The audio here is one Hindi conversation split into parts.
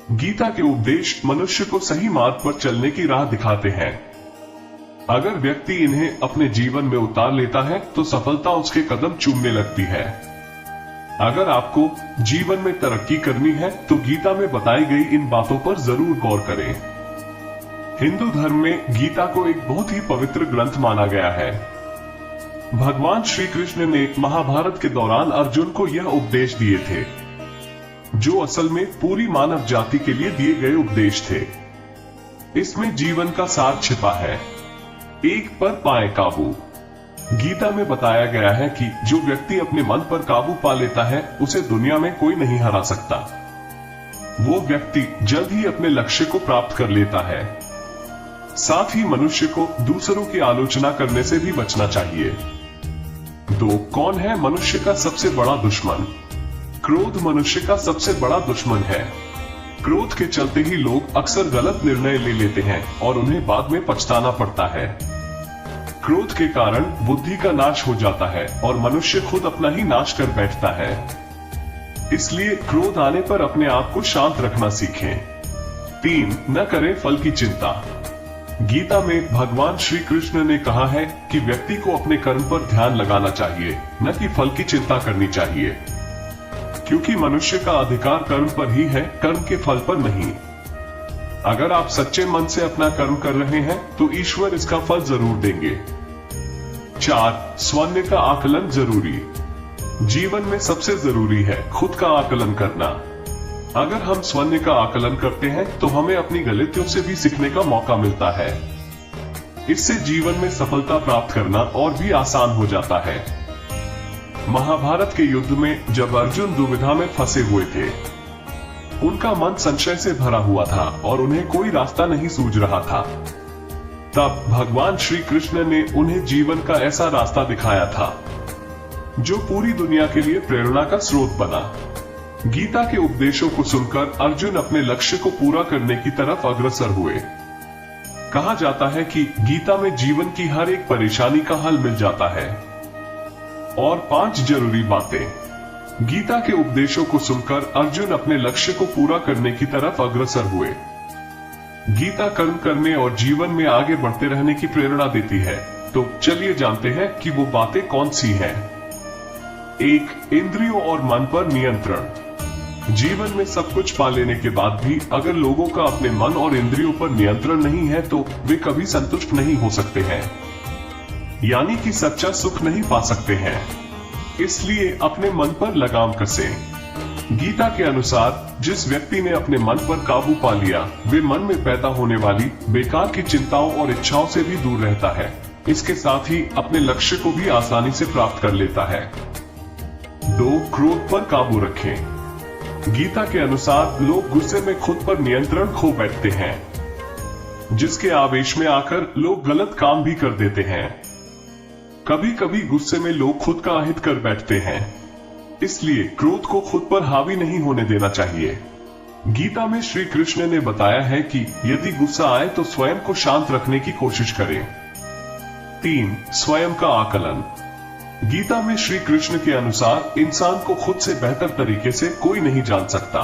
गीता के उपदेश मनुष्य को सही मार्ग पर चलने की राह दिखाते हैं। अगर व्यक्ति इन्हें अपने जीवन में उतार लेता है तो सफलता उसके कदम चूमने लगती है। अगर आपको जीवन में तरक्की करनी है तो गीता में बताई गई इन बातों पर जरूर गौर करें। हिंदू धर्म में गीता को एक बहुत ही पवित्र ग्रंथ माना गया है। भगवान श्री कृष्ण ने महाभारत के दौरान अर्जुन को यह उपदेश दिए थे, जो असल में पूरी मानव जाति के लिए दिए गए उपदेश थे। इसमें जीवन का सार छिपा है। एक पर पाए काबू। गीता में बताया गया है कि जो व्यक्ति अपने मन पर काबू पा लेता है उसे दुनिया में कोई नहीं हरा सकता। वो व्यक्ति जल्द ही अपने लक्ष्य को प्राप्त कर लेता है। साथ ही मनुष्य को दूसरों की आलोचना करने से भी बचना चाहिए। दो, कौन है मनुष्य का सबसे बड़ा दुश्मन? क्रोध मनुष्य का सबसे बड़ा दुश्मन है। क्रोध के चलते ही लोग अक्सर गलत निर्णय ले लेते हैं और उन्हें बाद में पछताना पड़ता है। क्रोध के कारण बुद्धि का नाश हो जाता है और मनुष्य खुद अपना ही नाश कर बैठता है। इसलिए क्रोध आने पर अपने आप को शांत रखना सीखें। 3, न करें फल की चिंता। गीता में भगवान श्री कृष्ण ने कहा है कि व्यक्ति को अपने कर्म पर ध्यान लगाना चाहिए, न कि फल की चिंता करनी चाहिए, क्योंकि मनुष्य का अधिकार कर्म पर ही है, कर्म के फल पर नहीं। अगर आप सच्चे मन से अपना कर्म कर रहे हैं तो ईश्वर इसका फल जरूर देंगे। 4, स्वयं का आकलन जरूरी। जीवन में सबसे जरूरी है खुद का आकलन करना। अगर हम स्वयं का आकलन करते हैं तो हमें अपनी गलतियों से भी सीखने का मौका मिलता है। इससे जीवन में सफलता प्राप्त करना और भी आसान हो जाता है। महाभारत के युद्ध में जब अर्जुन दुविधा में फंसे हुए थे, उनका मन संशय से भरा हुआ था और उन्हें कोई रास्ता नहीं सूझ रहा था। तब भगवान श्री कृष्ण ने उन्हें जीवन का ऐसा रास्ता दिखाया था जो पूरी दुनिया के लिए प्रेरणा का स्रोत बना। गीता के उपदेशों को सुनकर अर्जुन अपने लक्ष्य को पूरा करने की तरफ अग्रसर हुए। कहा जाता है कि गीता में जीवन की हर एक परेशानी का हल मिल जाता है। और 5 जरूरी बातें। गीता के उपदेशों को सुनकर अर्जुन अपने लक्ष्य को पूरा करने की तरफ अग्रसर हुए। गीता कर्म करने और जीवन में आगे बढ़ते रहने की प्रेरणा देती है। तो चलिए जानते हैं कि वो बातें कौन सी हैं। 1, इंद्रियों और मन पर नियंत्रण। जीवन में सब कुछ पा लेने के बाद भी अगर लोगों का अपने मन और इंद्रियों पर नियंत्रण नहीं है तो वे कभी संतुष्ट नहीं हो सकते हैं, यानी कि सच्चा सुख नहीं पा सकते हैं। इसलिए अपने मन पर लगाम कसें। गीता के अनुसार जिस व्यक्ति ने अपने मन पर काबू पा लिया, वे मन में पैदा होने वाली बेकार की चिंताओं और इच्छाओं से भी दूर रहता है। इसके साथ ही अपने लक्ष्य को भी आसानी से प्राप्त कर लेता है। 2, क्रोध पर काबू रखें। गीता के अनुसार लोग गुस्से में खुद पर नियंत्रण खो बैठते हैं, जिसके आवेश में आकर लोग गलत काम भी कर देते हैं। कभी कभी गुस्से में लोग खुद का अहित कर बैठते हैं। इसलिए क्रोध को खुद पर हावी नहीं होने देना चाहिए। गीता में श्री कृष्ण ने बताया है कि यदि गुस्सा आए तो स्वयं को शांत रखने की कोशिश करें। 3, स्वयं का आकलन। गीता में श्री कृष्ण के अनुसार इंसान को खुद से बेहतर तरीके से कोई नहीं जान सकता।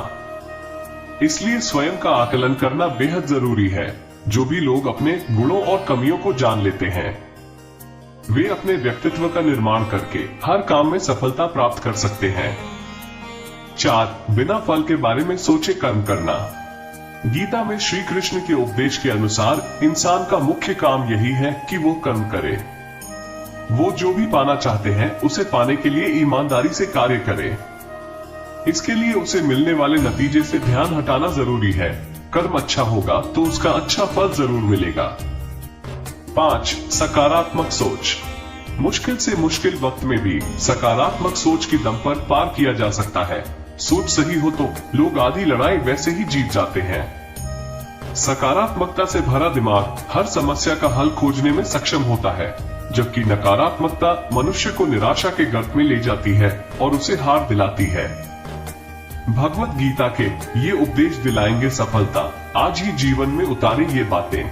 इसलिए स्वयं का आकलन करना बेहद जरूरी है। जो भी लोग अपने गुणों और कमियों को जान लेते हैं, वे अपने व्यक्तित्व का निर्माण करके हर काम में सफलता प्राप्त कर सकते हैं। 4, बिना फल के बारे में सोचे कर्म करना। गीता में श्री कृष्ण के उपदेश के अनुसार इंसान का मुख्य काम यही है कि वो कर्म करे। वो जो भी पाना चाहते हैं उसे पाने के लिए ईमानदारी से कार्य करे। इसके लिए उसे मिलने वाले नतीजे से ध्यान हटाना जरूरी है। कर्म अच्छा होगा तो उसका अच्छा फल जरूर मिलेगा। 5, सकारात्मक सोच। मुश्किल से मुश्किल वक्त में भी सकारात्मक सोच की दम पर पार किया जा सकता है। सोच सही हो तो लोग आधी लड़ाई वैसे ही जीत जाते हैं। सकारात्मकता से भरा दिमाग हर समस्या का हल खोजने में सक्षम होता है, जबकि नकारात्मकता मनुष्य को निराशा के गर्त में ले जाती है और उसे हार दिलाती है। भगवत गीता के ये उपदेश दिलाएंगे सफलता। आज ही जीवन में उतारें ये बातें।